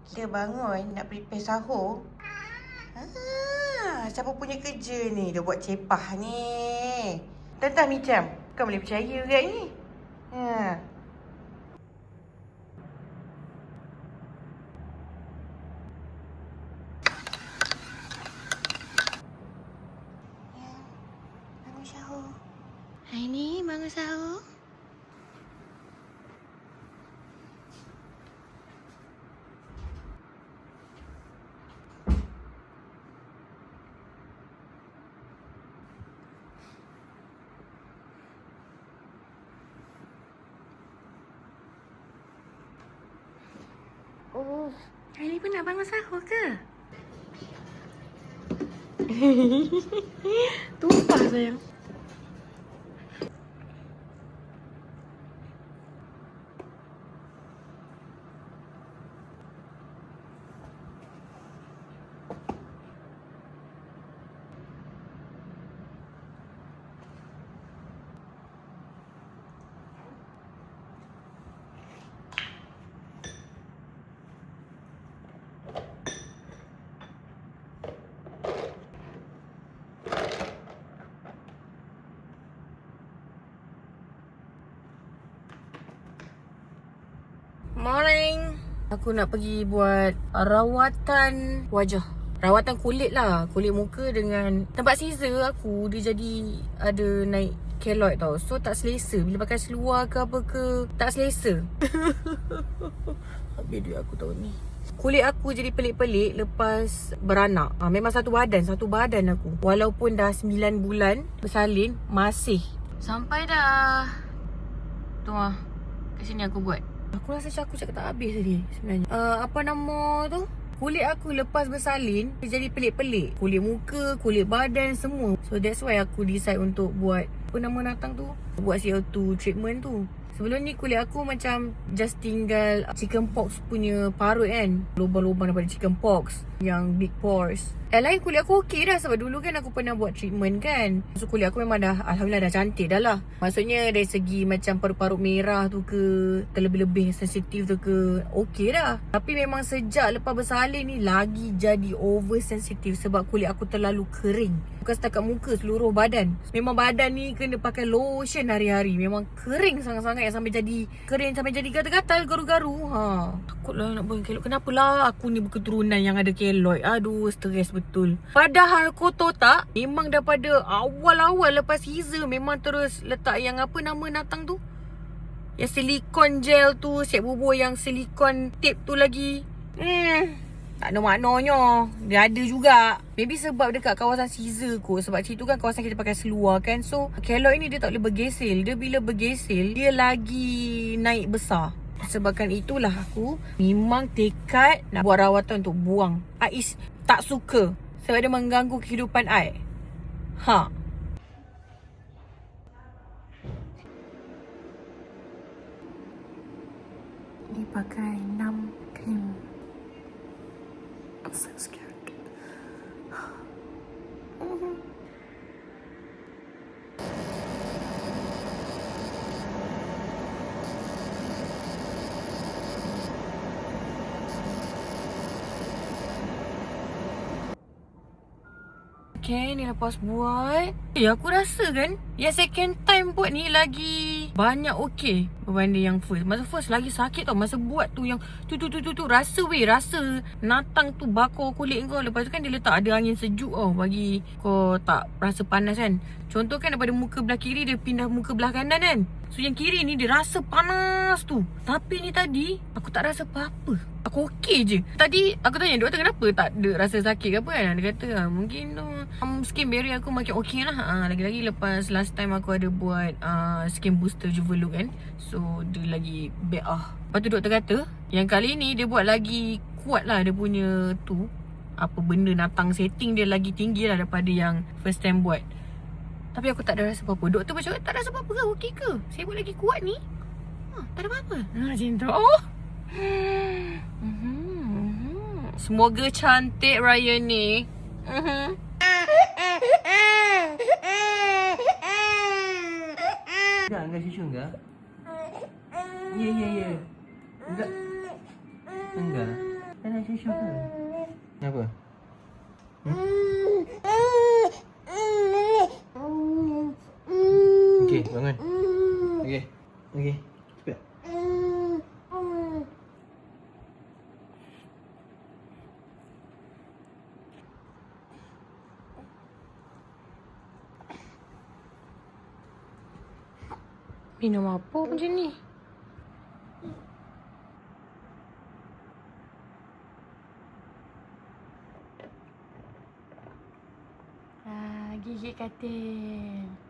Kita bangun nak prepare sahur. Siapa punya kerja ni? Dia buat cepah ni. Tentang Micam, kau boleh percaya ke ni? Bangun sahur. Hai ni, bangun sahur. Oh, hari ni pun nak bangun sahur ke? Tumpah sayang. Morning. Aku nak pergi buat rawatan wajah. Rawatan kulit lah. Kulit muka dengan tempat Caesar aku. Dia jadi ada naik keloid tau. So tak selesa. Bila pakai seluar ke apa ke, tak selesa. Habis duit aku tahun ni. Kulit aku jadi pelik-pelik lepas beranak. Memang satu badan aku. Walaupun dah 9 bulan bersalin, masih. Sampai dah. Tu lah. Kat sini aku buat. Aku rasa macam aku cakap tak habis tadi sebenarnya. Apa nama tu? Kulit aku lepas bersalin dia jadi pelik-pelik. Kulit muka, kulit badan, semua. So that's why aku decide untuk buat apa nama datang tu? Buat CO2 treatment tu. Sebelum ni kulit aku macam just tinggal chickenpox punya parut kan. Lubang-lubang daripada chickenpox yang big pores. Lain kulit aku okey dah sebab dulu kan aku pernah buat treatment kan. So kulit aku memang dah alhamdulillah dah cantik dah lah. Maksudnya dari segi macam parut-parut merah tu ke, terlebih-lebih sensitif tu ke, okey dah. Tapi memang sejak lepas bersalin ni lagi jadi over sensitif sebab kulit aku terlalu kering. Bukan setakat muka, seluruh badan. Memang badan ni kena pakai lotion hari-hari. Memang kering sangat-sangat sampai jadi kering, sampai jadi gatal-gatal, garu-garu. Takutlah nak buang keloid. Kenapalah aku ni berketurunan yang ada keloid. Aduh, stres betul. Padahal kau tahu tak, memang daripada awal-awal lepas Caesar memang terus letak yang apa nama datang tu? Yang silikon gel tu, siap bubur yang silikon tape tu lagi. Tak ada maknanya. Dia ada juga. Maybe sebab dekat kawasan Caesar kot. Sebab situ kan kawasan kita pakai seluar kan. So keloid ni dia tak boleh bergesel. Dia bila bergesel, dia lagi naik besar. Sebabkan itulah aku memang tekad nak buat rawatan untuk buang. Ais tak suka sebab dia mengganggu kehidupan I. Ni pakai 6 krim. I'm so scared. Okay, ni lepas buat. Aku rasa kan yang second time buat ni lagi banyak okey berbanding yang first. Masa first lagi sakit tau. Masa buat tu yang tu rasa rasa natang tu bakar kulit kau. Lepas tu kan dia letak ada angin sejuk tau bagi kau tak rasa panas kan. Contoh kan daripada muka belah kiri dia pindah muka belah kanan kan. So yang kiri ni dia rasa panas tu. Tapi ni tadi aku tak rasa apa-apa. Aku okey je. Tadi aku tanya doktor kenapa tak ada rasa sakit ke apa kan. Dia kata mungkin tu skin barrier aku makin okey lah. Lagi-lagi lepas last time aku ada buat skin booster Juvelook kan. So dia lagi Lepas tu doktor kata yang kali ni dia buat lagi kuat lah dia punya tu. Apa benda natang setting dia lagi tinggi lah daripada yang first time buat. Tapi aku tak ada rasa apa-apa. Doktor macam tak ada rasa apa-apa ke? Okey ke? Saya buat lagi kuat ni. Tak ada apa-apa. Macam tu. Semoga cantik raya ni. Enggak susu enggak? Ya. Enggak. Tak nak susu ke? Kenapa? Okey, bangun. Okey. Okey. Cepat. Minum apa macam ni? Gigit katil.